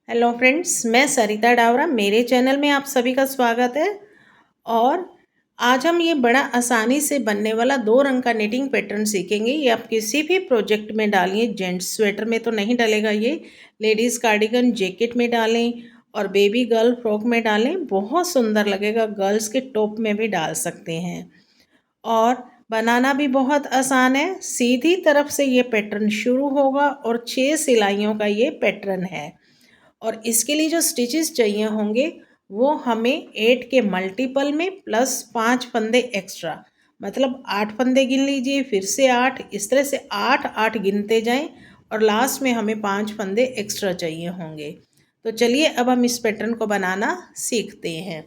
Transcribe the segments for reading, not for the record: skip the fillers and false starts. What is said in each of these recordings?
Hello friends, मैं सरिता डावरा। मेरे channel में आप सभी का स्वागत है। और आज हम ये बड़ा आसानी से बनने वाला 2 रंग का निटिंग पैटर्न सीखेंगे। ये आप किसी भी प्रोजेक्ट में डालिए। जेंट्स स्वेटर में तो नहीं डलेगा ये, लेडीज़ कार्डिगन जैकेट में डालें और बेबी गर्ल फ्रॉक में डालें, बहुत सुंदर लगेगा। गर्ल्स के टॉप में भी डाल सकते हैं और बनाना भी बहुत आसान है। सीधी तरफ से ये पैटर्न शुरू होगा और 6 सिलाइयों का ये पैटर्न है। और इसके लिए जो स्टिचेस चाहिए होंगे वो हमें 8 के मल्टीपल में प्लस 5 फंदे एक्स्ट्रा, मतलब 8 फंदे गिन लीजिए, फिर से 8, इस तरह से 8 8 गिनते जाएं और लास्ट में हमें 5 फंदे एक्स्ट्रा चाहिए होंगे। तो चलिए अब हम इस पैटर्न को बनाना सीखते हैं।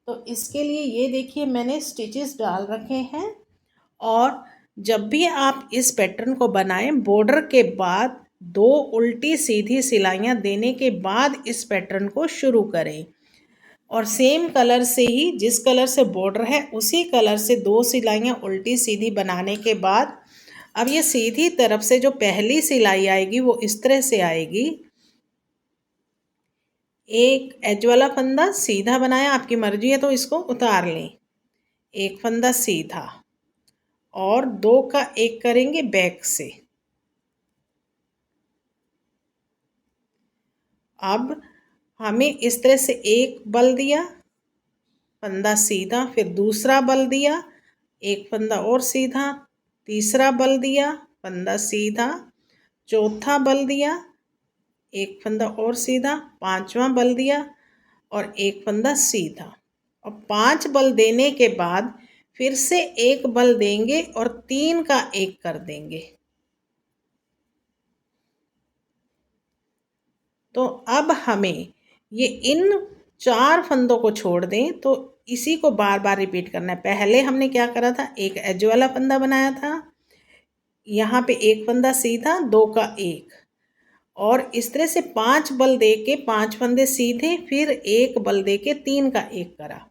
तो इसके लिए ये देखिए मैंने स्टिचेस डाल रखे हैं। और जब भी आप इस पैटर्न को बनाएं, बॉर्डर के बाद 2 उल्टी सीधी सिलाइयाँ देने के बाद इस पैटर्न को शुरू करें। और सेम कलर से ही, जिस कलर से बॉर्डर है उसी कलर से 2 सिलाइयाँ उल्टी सीधी बनाने के बाद अब ये सीधी तरफ से जो पहली सिलाई आएगी वो इस तरह से आएगी। एक एज वाला फंदा सीधा बनाया, आपकी मर्जी है तो इसको उतार लें। एक फंदा सीधा और 2 का एक करेंगे बैक से। अब हमें इस तरह से एक बल दिया, फंदा सीधा, फिर दूसरा बल दिया, एक फंदा और सीधा, तीसरा बल दिया, फंदा सीधा, चौथा बल दिया, एक फंदा और सीधा, पांचवा बल दिया और एक फंदा सीधा। और 5 बल देने के बाद फिर से एक बल देंगे और 3 का एक कर देंगे। तो अब हमें ये इन 4 फंदों को छोड़ दें, तो इसी को बार बार रिपीट करना है। पहले हमने क्या करा था, एक एज वाला फंदा बनाया था, यहाँ पे एक फंदा सीधा, 2 का एक, और इस तरह से 5 बल दे के 5 फंदे सीधे, फिर एक बल दे के 3 का एक करा।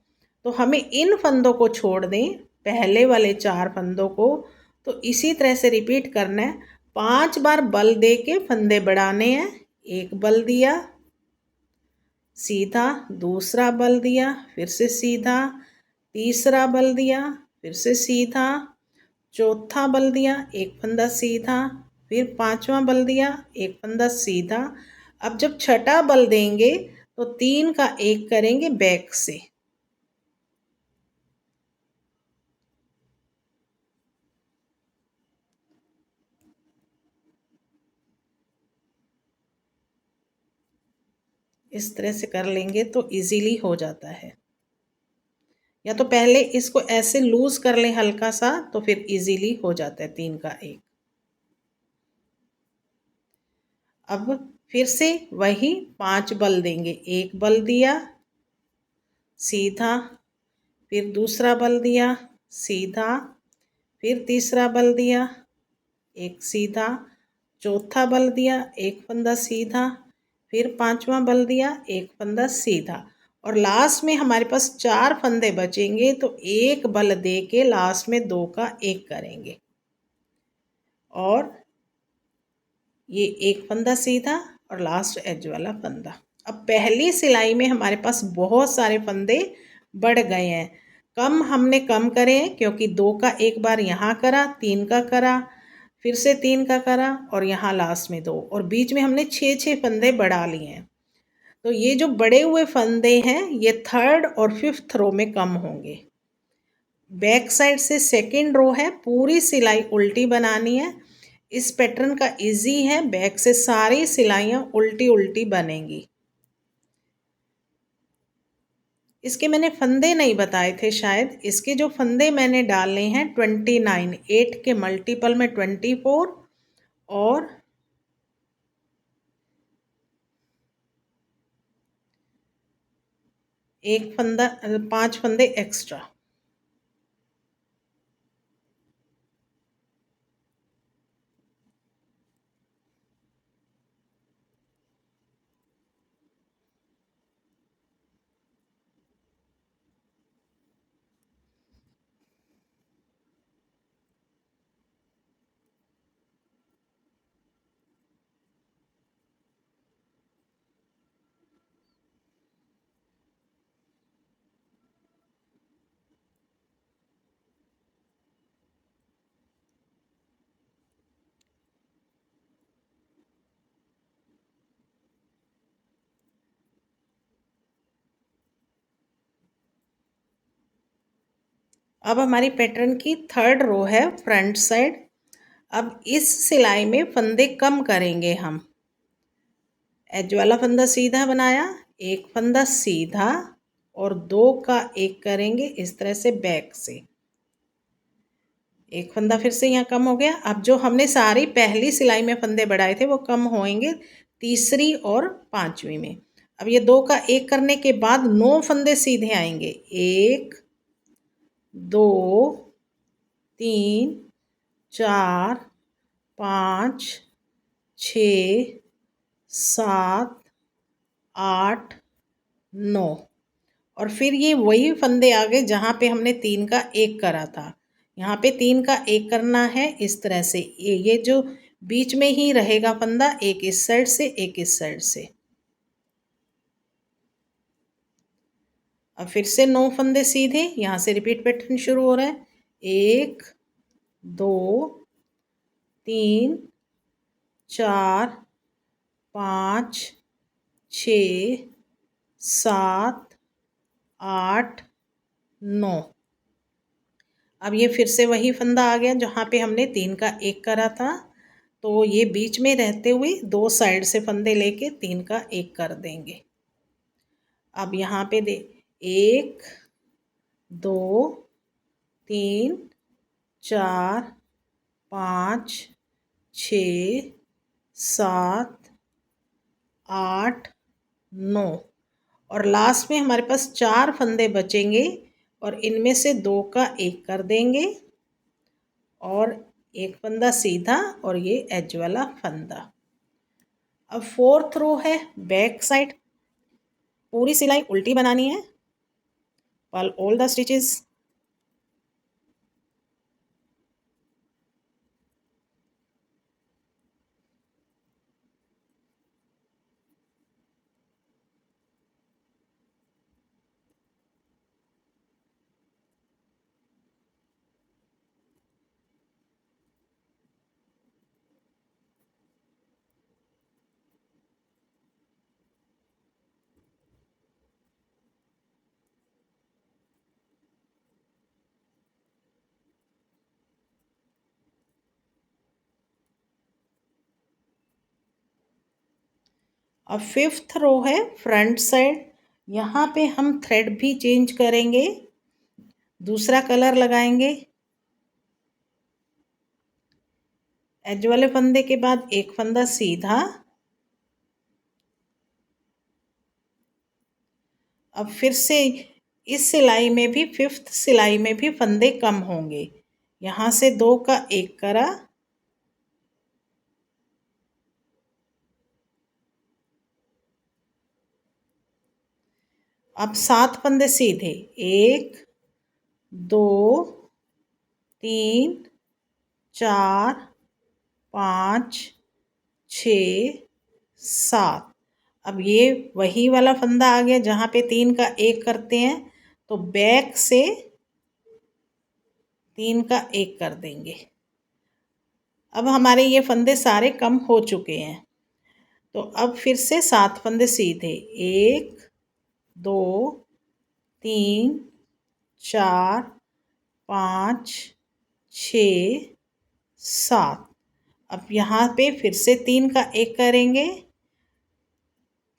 तो हमें इन फंदों को छोड़ दें, पहले वाले 4 फंदों को, तो इसी तरह से रिपीट करना है। 5 बार बल दे के फंदे बढ़ाने हैं। एक बल दिया सीधा, दूसरा बल दिया, फिर से सीधा, तीसरा बल दिया, फिर से सीधा, चौथा बल दिया, एक फंदा सीधा, फिर पांचवा बल दिया, एक फंदा सीधा। अब जब छठा बल देंगे तो 3 का एक करेंगे बैक से। इस तरह से कर लेंगे तो इजीली हो जाता है। या तो पहले इसको ऐसे लूज कर लें हल्का सा, तो फिर इजीली हो जाता है 3 का एक। अब फिर से वही 5 बल देंगे। एक बल दिया सीधा, फिर दूसरा बल दिया सीधा, फिर तीसरा बल दिया एक सीधा, चौथा बल दिया एक फंदा सीधा, फिर पांचवा बल दिया एक फंदा सीधा। और लास्ट में हमारे पास 4 फंदे बचेंगे, तो एक बल दे के लास्ट में 2 का एक करेंगे और ये एक फंदा सीधा और लास्ट एज वाला फंदा। अब पहली सिलाई में हमारे पास बहुत सारे फंदे बढ़ गए हैं। कम हमने कम करे हैं क्योंकि 2 का एक बार यहाँ करा, 3 का करा, फिर से 3 का करा और यहाँ लास्ट में 2, और बीच में हमने 6 6 फंदे बढ़ा लिए हैं। तो ये जो बड़े हुए फंदे हैं ये 3rd और 5th रो में कम होंगे। बैक साइड से सेकेंड रो है, पूरी सिलाई उल्टी बनानी है। इस पैटर्न का इजी है, बैक से सारी सिलाइयाँ उल्टी उल्टी बनेंगी। इसके मैंने फंदे नहीं बताए थे शायद। इसके जो फंदे मैंने डालने हैं 29, 8 के मल्टीपल में 24 और एक फंदा, 5 फंदे एक्स्ट्रा। अब हमारी पैटर्न की थर्ड रो है फ्रंट साइड। अब इस सिलाई में फंदे कम करेंगे हम। एज वाला फंदा सीधा बनाया, एक फंदा सीधा और दो का एक करेंगे इस तरह से बैक से। एक फंदा फिर से यहाँ कम हो गया। अब जो हमने सारी पहली सिलाई में फंदे बढ़ाए थे वो कम होंगे तीसरी और पांचवी में। अब ये दो का एक करने के बाद 9 फंदे सीधे आएंगे। 1 2 3 4 5 6 7 8 9 और फिर ये वही फंदे आ गए जहाँ पे हमने 3 का एक करा था। यहाँ पे 3 का एक करना है इस तरह से। ये जो बीच में ही रहेगा फंदा, एक इस साइड से एक इस साइड से। अब फिर से 9 फंदे सीधे, यहाँ से रिपीट पैटर्न शुरू हो रहा है। 1 2 3 4 5 6 7 8 9। अब ये फिर से वही फंदा आ गया जहाँ पे हमने 3 का एक करा था। तो ये बीच में रहते हुए दो साइड से फंदे लेके 3 का एक कर देंगे। अब यहाँ पे दे 1 2 3 4 5 6 7 8 9 और लास्ट में हमारे पास 4 फंदे बचेंगे और इनमें से 2 का एक कर देंगे और एक फंदा सीधा और ये एज वाला फंदा। अब फोर्थ रो है बैक साइड। पूरी सिलाई उल्टी बनानी है। Purl all the stitches. अब फिफ्थ रो है फ्रंट साइड। यहाँ पे हम थ्रेड भी चेंज करेंगे, दूसरा कलर लगाएंगे। एज वाले फंदे के बाद एक फंदा सीधा। अब फिर से इस सिलाई में भी फिफ्थ सिलाई में भी फंदे कम होंगे। यहाँ से 2 का एक करा। अब 7 फंदे सीधे। 1 2 3 4 5 6 7। अब ये वही वाला फंदा आ गया जहाँ पे 3 का एक करते हैं, तो बैक से 3 का एक कर देंगे। अब हमारे ये फंदे सारे कम हो चुके हैं। तो अब फिर से 7 फंदे सीधे। 1 2 3 4 5 6 7। अब यहाँ पे फिर से 3 का एक करेंगे।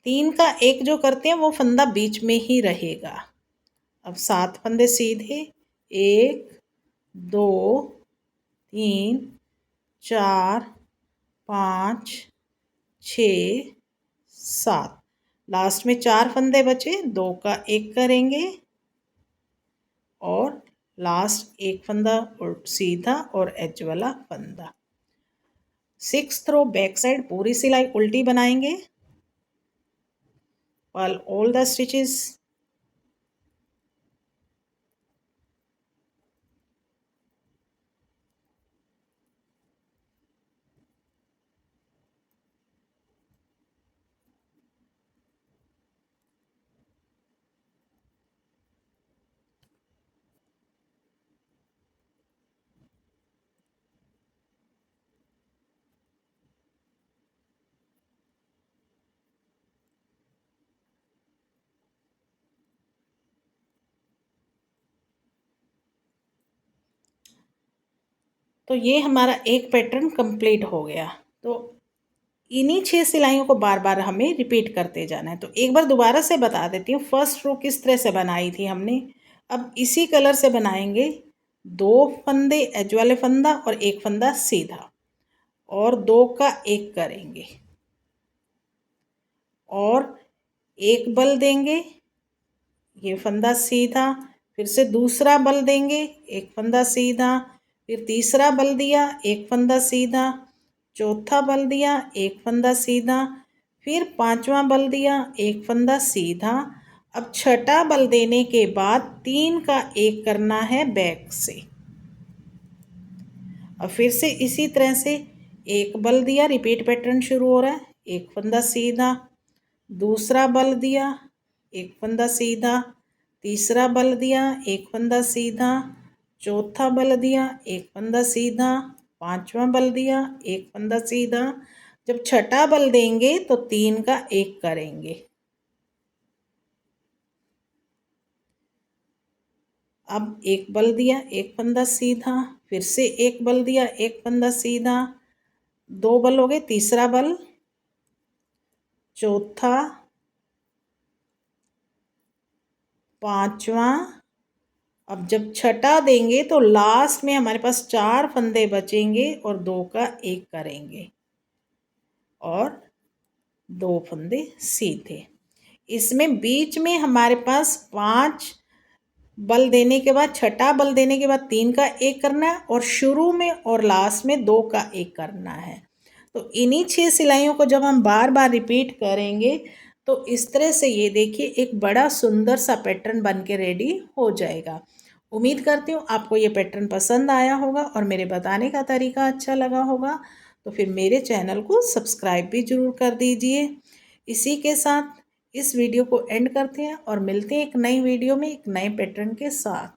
3 का एक जो करते हैं वो फंदा बीच में ही रहेगा। अब 7 फंदे सीधे। 1 2 3 4 5 6 7। लास्ट में 4 फंदे बचे, 2 का एक करेंगे और लास्ट एक फंदा सीधा और एज वाला फंदा। सिक्स्थ रो बैक साइड पूरी सिलाई उल्टी बनाएंगे। Purl all the stitches. तो ये हमारा एक पैटर्न कंप्लीट हो गया। तो इन्हीं 6 सिलाइयों को बार बार हमें रिपीट करते जाना है। तो एक बार दोबारा से बता देती हूँ, फर्स्ट रो किस तरह से बनाई थी हमने। अब इसी कलर से बनाएंगे 2 फंदे एज वाले फंदा और एक फंदा सीधा, और 2 का 1 करेंगे और एक बल देंगे, ये फंदा सीधा, फिर से दूसरा बल देंगे, एक फंदा सीधा, फिर तीसरा बल दिया, एक फंदा सीधा, चौथा बल दिया, एक फंदा सीधा, फिर पांचवा बल दिया, एक फंदा सीधा। अब छठा बल देने के बाद 3 का 1 करना है बैक से, और फिर से इसी तरह से एक बल दिया, रिपीट पैटर्न शुरू हो रहा है, एक फंदा सीधा, दूसरा बल दिया, एक फंदा सीधा, तीसरा बल दिया, एक फंदा सीधा, चौथा बल दिया, एक फंदा सीधा, पांचवा बल दिया, एक फंदा सीधा। जब छठा बल देंगे तो 3 का 1 करेंगे। अब एक बल दिया, एक फंदा सीधा, फिर से एक बल दिया, एक फंदा सीधा, 2 बल हो गए, तीसरा बल, चौथा, पांचवा। अब जब छठा देंगे तो लास्ट में हमारे पास 4 फंदे बचेंगे और 2 का 1 करेंगे और 2 फंदे सीधे। इसमें बीच में हमारे पास 5 बल देने के बाद, छठा बल देने के बाद 3 का 1 करना है और शुरू में और लास्ट में 2 का 1 करना है। तो इन्हीं 6 सिलाइयों को जब हम बार बार रिपीट करेंगे तो इस तरह से ये देखिए एक बड़ा सुंदर सा पैटर्न बन के रेडी हो जाएगा। उम्मीद करती हूँ आपको ये पैटर्न पसंद आया होगा और मेरे बताने का तरीका अच्छा लगा होगा। तो फिर मेरे चैनल को सब्सक्राइब भी ज़रूर कर दीजिए। इसी के साथ इस वीडियो को एंड करते हैं और मिलते हैं एक नई वीडियो में एक नए पैटर्न के साथ।